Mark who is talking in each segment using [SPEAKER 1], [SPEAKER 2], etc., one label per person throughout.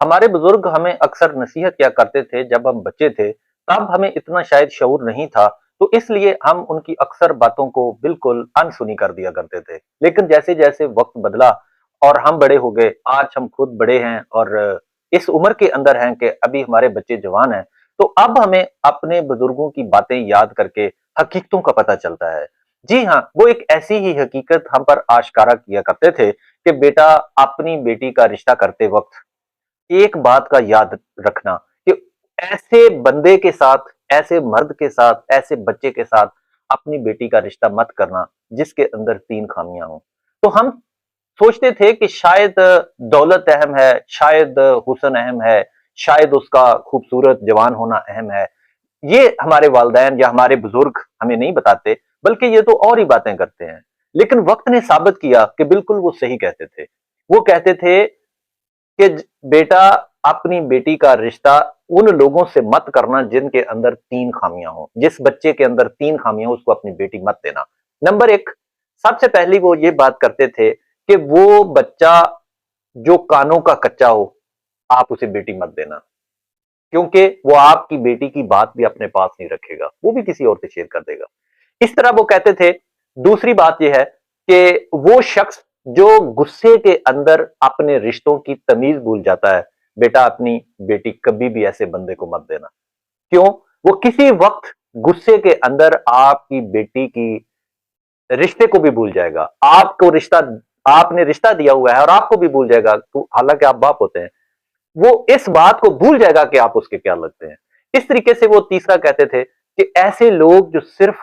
[SPEAKER 1] हमारे बुजुर्ग हमें अक्सर नसीहत किया करते थे जब हम बच्चे थे, तब हमें इतना शायद शऊर नहीं था, तो इसलिए हम उनकी अक्सर बातों को बिल्कुल अनसुनी कर दिया करते थे। लेकिन जैसे-जैसे वक़्त बदला और हम बड़े हो गए, आज हम खुद बड़े हैं और इस उम्र के अंदर हैं कि अभी हमारे बच्चे जवान हैं, तो अब हमें अपने बुजुर्गों की बातें याद करके हकीकतों का पता चलता है। जी हाँ, वो एक ऐसी ही हकीकत हम पर आश्कारा किया करते थे कि बेटा, अपनी बेटी का रिश्ता करते वक़्त एक बात का याद रखना कि ऐसे बंदे के साथ, ऐसे मर्द के साथ, ऐसे बच्चे के साथ अपनी बेटी का रिश्ता मत करना जिसके अंदर 3 खामियाँ हों। तो हम सोचते थे कि शायद दौलत अहम है, शायद हुस्न अहम है, शायद उसका खूबसूरत जवान होना अहम है। ये हमारे वालिदैन या हमारे बुजुर्ग हमें नहीं बताते, बल्कि ये तो और ही बातें करते हैं। लेकिन वक़्त ने साबित किया कि बिल्कुल वो सही कहते थे। वो कहते थे कि बेटा, अपनी बेटी का रिश्ता उन लोगों से मत करना जिनके अंदर 3 खामियां हो। जिस बच्चे के अंदर 3 खामियां हो उसको अपनी बेटी मत देना। नंबर 1, सबसे पहली वो ये बात करते थे कि वो बच्चा जो कानों का कच्चा हो, आप उसे बेटी मत देना, क्योंकि वो आपकी बेटी की बात भी अपने पास नहीं रखेगा, वो भी किसी और से शेयर कर देगा। इस तरह वो कहते थे। दूसरी बात यह है कि वो शख्स जो गुस्से के अंदर अपने रिश्तों की तमीज भूल जाता है, बेटा, अपनी बेटी कभी भी ऐसे बंदे को मत देना। क्यों? वो किसी वक्त गुस्से के अंदर आपकी बेटी की रिश्ते को भी भूल जाएगा। आपको रिश्ता, आपने रिश्ता दिया हुआ है और आपको भी भूल जाएगा, तो हालांकि आप बाप होते हैं, वो इस बात को भूल जाएगा कि आप उसके क्या लगते हैं। इस तरीके से वो तीसरा कहते थे कि ऐसे लोग जो सिर्फ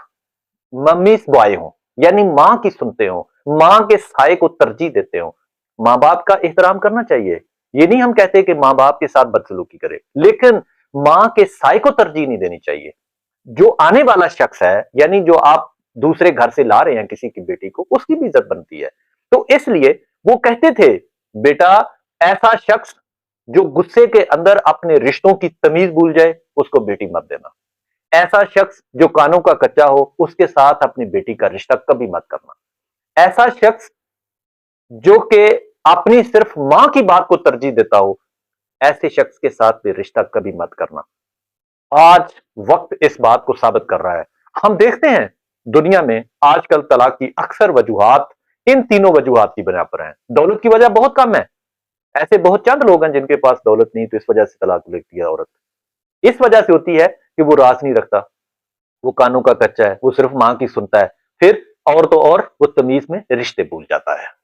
[SPEAKER 1] मम्मीज़ बॉय हों, यानी माँ की सुनते हों, माँ के साये को तरजीह देते हों। माँ-बाप का एहतराम करना चाहिए। ये नहीं हम कहते कि माँ-बाप के साथ बदसलूकी करें, लेकिन माँ के साये को तरजीह नहीं देनी चाहिए। जो आने वाला शख्स है, यानी जो आप दूसरे घर से ला रहे हैं किसी की बेटी को, उसकी भी इज्जत बनती है। तो इसलिए वो कहते थे, बेटा, ऐसा शख्स जो गुस्से के अंदर अपने रिश्तों की तमीज भूल जाए, उसको बेटी मत देना। ऐसा शख्स जो कानों का कच्चा हो, उसके साथ अपनी बेटी का रिश्ता कभी मत करना। ऐसा शख्स जो कि अपनी सिर्फ मां की बात को तरजीह देता हो, ऐसे शख्स के साथ भी रिश्ता कभी मत करना। आज वक्त इस बात को साबित कर रहा है। हम देखते हैं दुनिया में आजकल तलाक की अक्सर वजूहात इन तीनों वजूहात की बिना पर हैं। दौलत की वजह बहुत कम है। ऐसे बहुत चंद लोग हैं जिनके पास दौलत नहीं, तो इस वजह से तलाक लेती है औरत। इस वजह से होती है कि वो राज नहीं रखता, वो कानों का कच्चा है, वो सिर्फ मां की सुनता है। फिर और तो और वो तमीज में रिश्ते भूल जाता है।